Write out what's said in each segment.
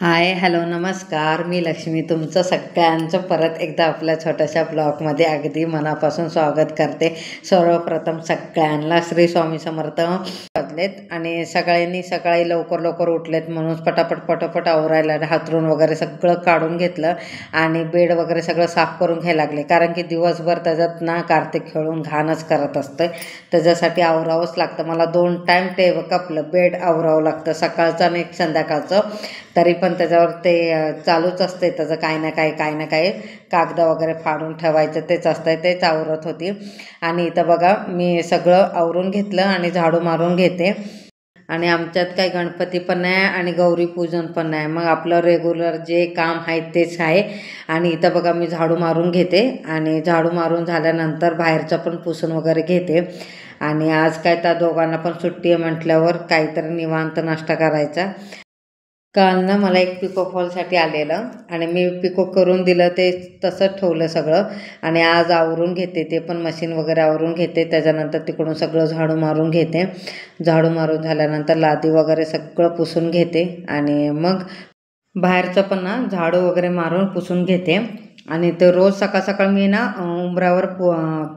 हाय, hello, नमस्कार. मी लक्ष्मी तुमचं सगळ्यांचं परत एकदा आपल्या छोट्याशा ब्लॉगमध्ये अगदी मनापासून स्वागत करते. सर्वप्रथम सगळ्यांना श्री स्वामी समर्थ वाजलेत आणि सकाळी लवकर लवकर उठलेत म्हणून पटापट आवरायला हातरून वगैरे सगळं काढून घेतलं आणि बेड वगैरे सगळं साफ करून घ्यायला लागले. कारण की दिवसभर त्याच्यात ना कार्तिक खेळून घाणच करत असतं. त्याच्यासाठी आवरावंच लागतं. मला 2 टाईम आपलं बेड आवरावं लागतं, सकाळचं आणि संध्याकाळचं. तरी पण त्याच्यावर ते चालूच असते त्याचं काही ना काही कागद वगैरे फाडून ठेवायचं तेच असतं, तेच आवरत होती. आणि इथं बघा मी सगळं आवरून घेतलं आणि झाडू मारून घेते. आणि आमच्यात काही गणपती पण नाही आणि गौरी पूजन पण नाही, मग आपलं रेग्युलर जे काम आहे तेच आहे. आणि इथं बघा मी झाडू मारून घेते आणि झाडू मारून झाल्यानंतर बाहेरचं पण पुसून वगैरे घेते. आणि आज काय त्या दोघांना पण सुट्टी आहे म्हटल्यावर काहीतरी निवांत नाश्ता करायचा. काल ना मला एक पिको फॉलसाठी आलेलं आणि मी पिको करून दिलं, ते तसंच ठेवलं सगळं. आणि आज आवरून घेते, ते पण मशीन वगैरे आवरून घेते. त्याच्यानंतर तिकडून सगळं झाडू मारून घेते. झाडू मारून झाल्यानंतर लादी वगैरे सगळं पुसून घेते आणि मग बाहेरचं पण ना झाडू वगैरे मारून पुसून घेते. आणि ते रोज सकाळ मी ना उंबऱ्यावर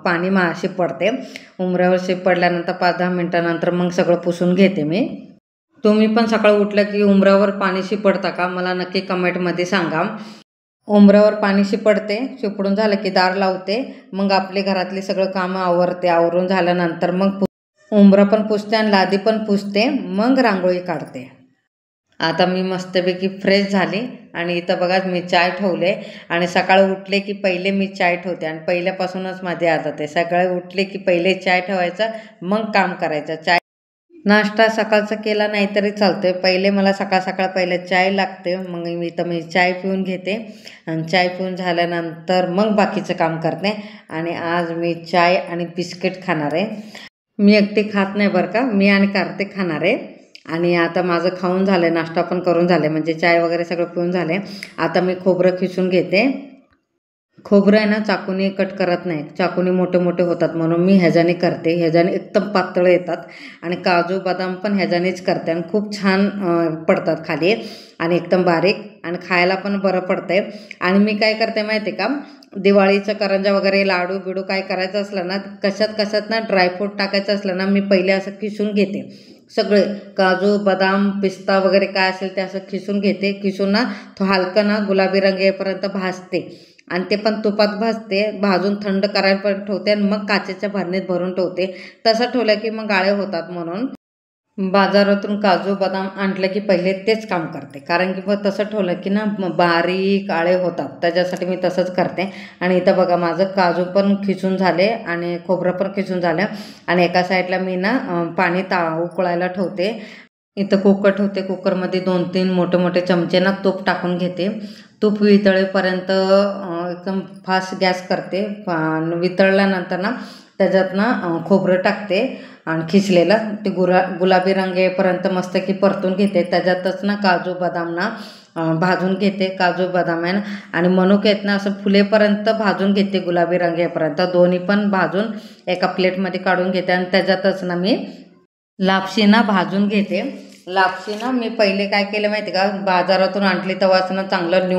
पाणी शिपडते. उंबऱ्यावर शिपडल्यानंतर 5-10 मिनटानंतर मग सगळं पुसून घेते मी. तुम्ही पण सकाळी उठलं की उंबऱ्यावर पाणी शिपडता का? मला नक्की कमेंटमध्ये सांगा. उंबऱ्यावर पाणी शिपडून झालं की दार लावते, मग आपली घरातली सगळं कामं आवरते. आवरून झाल्यानंतर मग उंबरं पण पुसते आणि लादी पण पुसते, मग रांगोळी काढते. आता मी मस्तपैकी फ्रेश झाली आणि इथं बघा मी चाय ठेवले. आणि सकाळी उठले की पहिले मी चाय ठेवते आणि पहिल्यापासूनच माझी आदत आहे, सकाळी उठले की पहिले चाय ठेवायचा, मग काम करायचं. चाय नाश्ता सकाळचा केला नाही तरी चालतोय, पहिले मला सकाळ पहिले चाय लागते. मग मी चाय पिऊन घेते आणि चाय पिऊन झाल्यानंतर मग बाकीचं काम करते. आणि आज मी चाय आणि बिस्किट खाणार आहे. मी एकटी खात नाही बरं का, मी आणि कार्तिक खाणार आहे. आणि आता माझं खाऊन झालं आहे, नाश्ता पण करून झाले, म्हणजे चाय वगैरे सगळं पिऊन झाले. आता मी खोबरं खिसून घेते. खोबरं आहे ना चाकूने कट करत नाही, चाकूने मोठे मोठे होतात म्हणून मी ह्याच्याने करते. ह्याच्याने एकदम पातळ येतात. आणि काजू बदाम पण ह्याच्यानेच करते आणि खूप छान पडतात खाली आणि एकदम बारीक आणि खायला पण बरं पडतंय. आणि मी काय करते माहिती आहे का, दिवाळीचं करंजा वगैरे लाडू बिडू काय करायचं असलं ना, कशात ना ड्रायफ्रूट टाकायचं असलं ना, मी पहिले असं खिसून घेते. सगळे काजू बदाम पिस्ता वगैरे काय असेल ते असं खिसून घेते. खिसून ना तो हलका ना गुलाबी रंग येईपर्यंत भाजते आणि ते पण तुपात भाजते. भाजून थंड करायला पण ठेवते आणि मग काचेच्या भरणीत भरून ठेवते. तसं ठेवलं की मग गाळे होतात म्हणून बाजारातून काजू बदाम आणलं की पहिले तेच काम करते. कारण की मग तसं ठेवलं की ना बारीक आळे होतात, त्याच्यासाठी मी तसंच करते. आणि इथं बघा माझं काजू पण खिसून झाले आणि खोबरं पण खिसून झालं. आणि एका साईडला मी ना पाणी उकळायला ठेवते. इथं कुकर ठेवते. कुकरमध्ये 2-3 मोठे चमचे ना तूप टाकून घेते. तूप वितळेपर्यंत एकदम फास्ट गॅस करते. वितळल्यानंतर ना त्याच्यात ना खोबरं टाकते आणि खिसलेलं ते गुलाबी रंग येईपर्यंत मस्त की परतून घेते. त्याच्यातच ना काजू बदाम ना भाजून घेते. काजू बदाम आहे ना आणि मनुके आहेत ना असं फुलेपर्यंत भाजून घेते, गुलाबी रंग येईपर्यंत. दोन्ही पण भाजून एका प्लेटमध्ये काढून घेते. आणि त्याच्यातच ना मी लापशी ना भाजून घेते. लापशी ना मी पहिले काय केलं माहिती का, बाजारातून आणली तेव्हाच ना चांगलं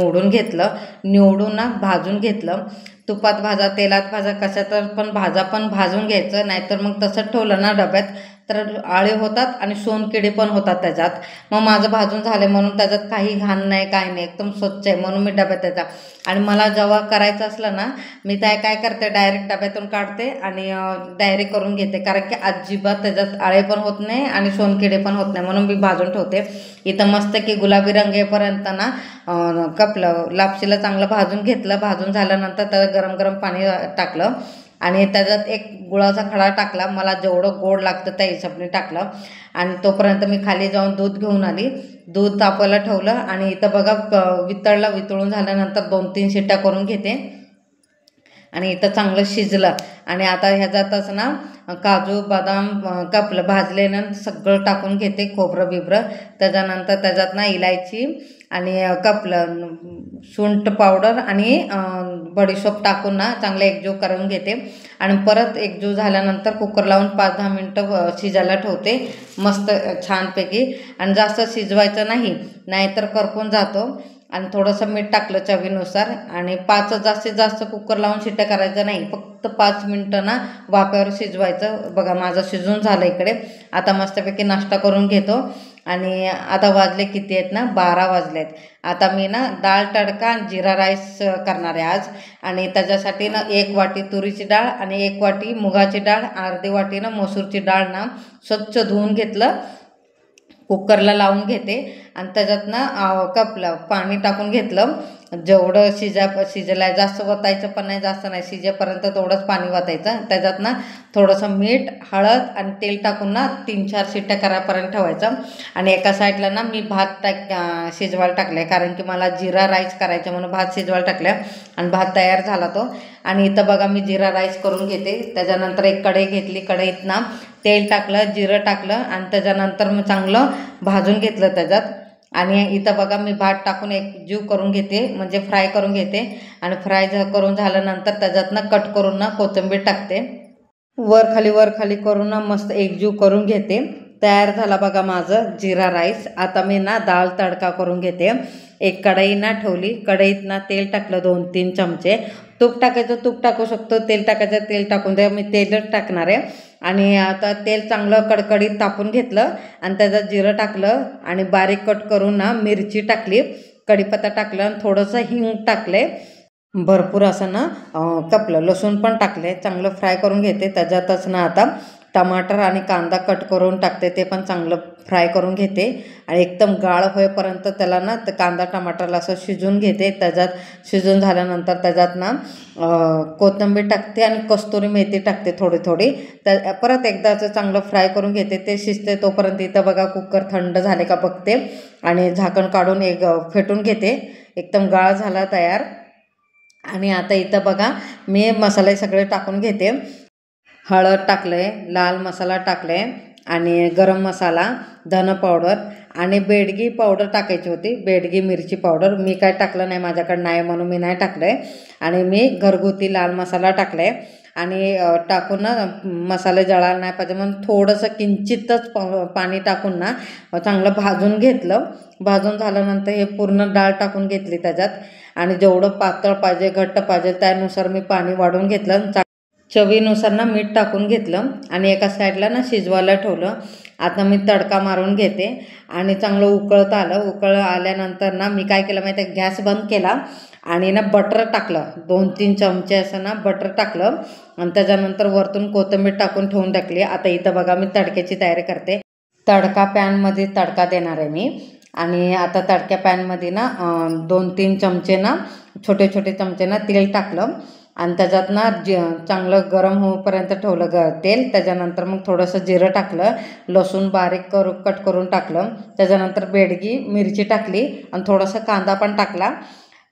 निवडून ना भाजून घेतलं. तुपात भाजा, तेलात भाजा, कशात पण भाजून घ्यायचं. नाहीतर मग तसंच ठेवलं ना डब्यात तर आळे होतात आणि सोनकिडे पण होतात त्याच्यात. मग माझं भाजून झाले म्हणून त्याच्यात काही घाण नाही, काही नाही, एकदम स्वच्छ आहे म्हणून मी डब्यात त्याचा. आणि मला जेव्हा करायचं असलं ना मी काय करते, डायरेक्ट डब्यातून काढते आणि डायरेक्ट करून घेते. कारण की अजिबात त्याच्यात आळे पण होत नाही आणि सोनकिडे पण होत नाही म्हणून मी भाजून ठेवते. इथं मस्त की गुलाबी रंग येईपर्यंत ना कपलं लापशीला चांगलं भाजून घेतलं. भाजून झाल्यानंतर त्याला गरम पाणी टाकलं आणि त्याच्यात एक गुळाचा खडा टाकला. मला जेवढं गोड लागतं त्या हिशोबाने टाकलं. आणि तोपर्यंत मी खाली जाऊन दूध घेऊन आली. दूध तापवायला ठेवलं आणि इथं बघा वितळून झाल्यानंतर 2-3 शिट्ट्या करून घेते. आणि इथं चांगलं शिजलं. आणि आता ह्याच्यातच ना काजू बदाम कापलं भाजलेलं सगळं टाकून घेते, खोबरं बिबरं. त्याच्यानंतर त्याच्यात ना इलायची आणि कापलं सुंठ पावडर आणि बडीशोप टाकून ना चांगलं एकजीव करून घेते. आणि परत एकजीव झाल्यानंतर कुकर लावून 5-10 मिनटं शिजायला ठेवते मस्त छानपैकी. आणि जास्त शिजवायचं नाही, नाहीतर करपून जातो. आणि थोडंसं मीठ टाकलं चवीनुसार. आणि 5 जास्तीत जास्त कुकर लावून शिट्ट्या करायचं नाही, फक्त 5 मिनटं ना वाफ्यावर शिजवायचं. बघा माझं शिजून झालं इकडे. आता मस्तपैकी नाश्ता करून घेतो. आणि आता वाजले किती आहेत ना, 12 वाजले आहेत. आता मी ना डाळ तडका आणि जिरा राईस करणार आहे आज. आणि त्याच्यासाठी ना 1 वाटी तुरीची डाळ आणि 1 वाटी मुगाची डाळ, अर्धी वाटी ना मसूरची डाळ ना स्वच्छ धुवून घेतलं, कुकरला लावून घेते. आणि त्याच्यात ना कपलं पाणी टाकून घेतलं, जेवढं शिजलं आहे. जास्त वतायचं पण नाही, जास्त नाही, शिजेपर्यंत तेवढंच पाणी वतायचं. त्याच्यात ना थोडंसं मीठ, हळद आणि तेल टाकून ना 3-4 शिट्ट्या करायपर्यंत ठेवायचं. आणि एका साईडला ना मी भात शिजवायला टाकलं आहे, कारण की मला जिरा राईस करायचं म्हणून भात शिजवायला टाकलं आणि भात तयार झाला तो. आणि इथं बघा मी जिरा राईस करून घेते. त्याच्यानंतर एक कढई घेतली, कढईत ना तेल टाकलं, जिरं टाकलं आणि त्याच्यानंतर मग चांगलं भाजून घेतलं त्याच्यात. आणि इथं बघा मी भात टाकून एकजीव करून घेते, म्हणजे फ्राय करून घेते. आणि फ्राय करून झाल्यानंतर त्याच्यात ना कट करून ना कोथिंबीर टाकते, वर खाली करून ना मस्त एकजीव करून घेते. तयार झाला बघा माझं जिरा राईस. आता मी ना डाळ तडका करून घेते. एक कढई ना ठेवली, कढईत ना तेल टाकलं 2-3 चमचे. तूप टाकायचं तूप टाकू शकतो, तेल टाकायचं तेल टाकून द्या, मी तेलच टाकणार आहे. आणि आता तेल चांगलं कडकडीत तापून घेतलं आणि त्याच्यात जिरं टाकलं आणि बारीक कट करून ना मिरची टाकली, कढीपत्ता टाकलं आणि थोडंसं हिंग टाकले, भरपूर असं ना कपलं लसूण पण टाकले. चांगलं फ्राय करून घेते. त्याच्यातच ना आता टमाटर आणि कांदा कट करून टाकते, ते पण चांगलं फ्राय करून घेते. आणि एकदम गाळ होईपर्यंत त्याला ना कांदा टमाटरला असं शिजून घेते. त्याच्यात शिजून झाल्यानंतर त्याच्यात ना कोथिंबीर टाकते आणि कस्तुरी मेथी टाकते थोडी थोडी. त्या परत एकदा असं चांगलं फ्राय करून घेते. ते शिजते तोपर्यंत इथं बघा कुकर थंड झाले का बघते आणि झाकण काढून फेटून घेते. एकदम गाळ झाला तयार. आणि आता इथं बघा मी मसाले सगळे टाकून घेते. हळद टाकले, लाल मसाला टाकले आणि गरम मसाला, धन पावडर आणि बेडगी पावडर टाकायची होती, बेडगी मिरची पावडर. मी काय टाकलं नाही, माझ्याकडे नाही म्हणून मी नाही टाकलं आहे. आणि मी घरगुती लाल मसाला टाकला आहे. आणि टाकून ना मसाले जळायला नाही पाहिजे म्हणून थोडंसं किंचितच पाणी टाकून ना चांगलं भाजून घेतलं. भाजून झाल्यानंतर हे पूर्ण डाळ टाकून घेतली त्याच्यात. आणि जेवढं पातळ पाहिजे घट्ट पाहिजे त्यानुसार मी पाणी वाढवून घेतलं. चवीनुसार ना मीठ टाकून घेतलं आणि एका साईडला ना शिजवायला ठेवलं. आता मी तडका मारून घेते. आणि चांगलं उकळत आलं. उकळ आल्यानंतर ना मी काय केलं माहिती आहे, गॅस बंद केला आणि ना बटर टाकलं, 2-3 चमचे असं ना बटर टाकलं. आणि त्याच्यानंतर वरतून कोथिंबीर टाकून ठेवून टाकली. आता इथं बघा मी तडक्याची तयारी करते. तडका पॅनमध्ये तडका देणार आहे मी. आणि आता तडक्या पॅनमध्ये ना 2-3 चमचे ना छोटे छोटे चमचे ना तेल टाकलं. आणि त्याच्यात ना चांगलं गरम होईपर्यंत ठेवलं तेल. त्याच्यानंतर मग थोडंसं जिरं टाकलं, लसूण बारीक कट करून टाकलं. त्याच्यानंतर बेडगी मिरची टाकली आणि थोडंसं कांदा पण टाकला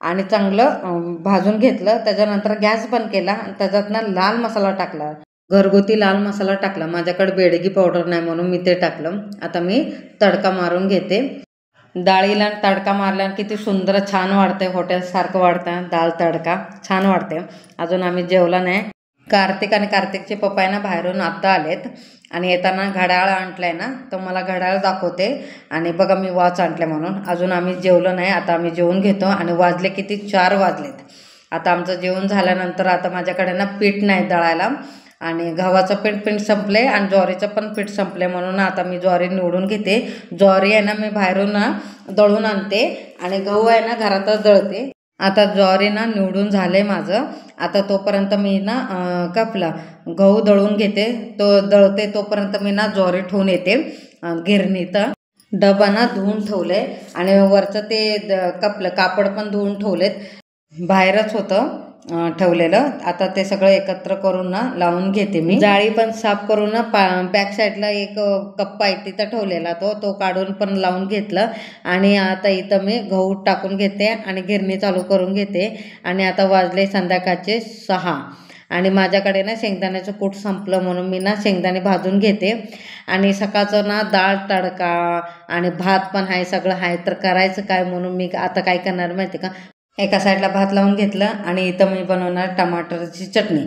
आणि चांगलं भाजून घेतलं. त्याच्यानंतर गॅस बंद केला आणि त्याच्यात ना लाल मसाला टाकला, घरगुती लाल मसाला टाकला. माझ्याकडे बेडगी पावडर नाही म्हणून मी ते टाकलं. आता मी तडका मारून घेते. डाळीला तडका मारल्यानं किती सुंदर छान वाटते, हॉटेलसारखं वाटतं. डाळ तडका छान वाटते. अजून आम्ही जेवला नाही. कार्तिक आणि कार्तिकचे पप्पा ना बाहेरून आत्ता आलेत आणि येताना घड्याळ आणलाय ना, तर मला घड्याळ दाखवते. आणि बघा मी वॉच आणले म्हणून. अजून आम्ही जेवलो नाही. आता आम्ही जेवून घेतो. आणि वाजले किती 4 वाजलेत. आता आमचं जेवण झाल्यानंतर आता माझ्याकडे ना पीठ नाही दळायला. आणि गव्हाचं पीठ संपले आणि ज्वारीचं पण पीठ संपले म्हणून आता मी ज्वारी निवडून घेते. ज्वारी आहे ना मी बाहेरून दळून आणते आणि गहू आहे ना घरातच दळते. आता ज्वारी ना निवडून झाले माझं. आता तोपर्यंत मी ना कापला गहू दळून घेते, तो दळते तोपर्यंत मी ना ज्वारी ठेवून येते गिरणीत. डबा ना धुवून ठेवले आणि वरचं ते कापलं कापड पण धुवून ठेवलेत. बाहेरच होतं ठेवलेलं. आता ते सगळं एकत्र करून ना लावून घेते मी. जाळी पण साफ करून ना बॅक साईडला एक कप्पा आहे तिथं ठेवलेला, तो काढून पण लावून घेतलं. आणि आता इथं मी गहू टाकून घेते आणि गिरणी चालू करून घेते. आणि आता वाजले संध्याकाळचे 6 आणि माझ्याकडे ना शेंगदाण्याचं कूट संपलं म्हणून मी ना शेंगदाणे भाजून घेते. आणि सकाळचं ना डाळ तडका आणि भात पण आहे, सगळं आहे. तर करायचं काय म्हणून मी आता काय करणार माहिती का, एका साईडला भात लावून घेतलं आणि इथं मी बनवणार टमाटरची चटणी.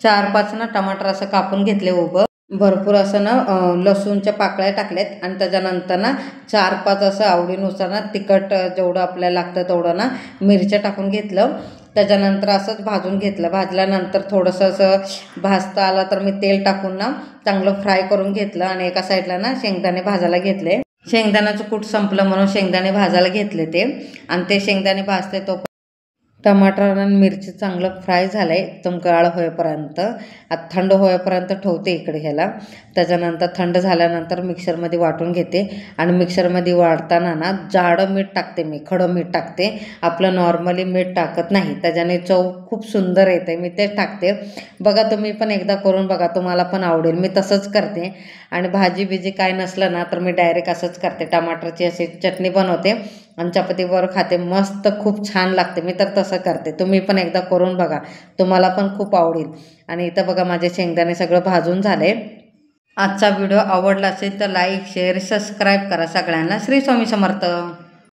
4-5 ना टमाटर असं कापून घेतले उभं. भरपूर असं ना लसूणच्या पाकळ्या टाकल्यात आणि त्याच्यानंतर ना 4-5 असं आवडीनुसार ना तिखट जेवढं आपल्याला लागतं तेवढं ना मिरच्या टाकून घेतलं. त्याच्यानंतर असंच भाजून घेतलं. भाजल्यानंतर थोडंसं असं भाजता आलं तर मी तेल टाकून ना चांगलं फ्राय करून घेतलं. आणि एका साईडला ना शेंगदाणे भाजायला घेतले. शेंगदाण्याचं कूट संपलं म्हणून शेंगदाणे भाजायला घेतले ते. आणि ते शेंगदाणे भाजते तो टमाटर आणि मिरची चांगलं फ्राय झालं आहे एकदम गाळ होईपर्यंत. आता थंड होईपर्यंत ठेवते इकडे ह्याला. त्याच्यानंतर थंड झाल्यानंतर मिक्सरमध्ये वाटून घेते. आणि मिक्सरमध्ये वाटताना ना जाडं मीठ टाकते, मी खडं मीठ टाकते, आपलं नॉर्मली मीठ टाकत नाही. त्याच्याने चव खूप सुंदर येते, मी तेच टाकते. बघा तुम्ही पण एकदा करून बघा, तुम्हाला पण आवडेल. मी तसंच करते. आणि भाजी बिजी काय नसलं ना तर मी डायरेक्ट असंच करते, टमाटरची अशी चटणी बनवते आणि चपातीवर खाते. मस्त खूप छान लागते. मी तर तसं करते, तुम्ही पण एकदा करून बघा, तुम्हाला पण खूप आवडेल. आणि इथं बघा माझे शेंगदाणे सगळं भाजून झाले. आजचा व्हिडिओ आवडला असेल तर लाईक शेअर सबस्क्राईब करा. सगळ्यांना श्री स्वामी समर्थ.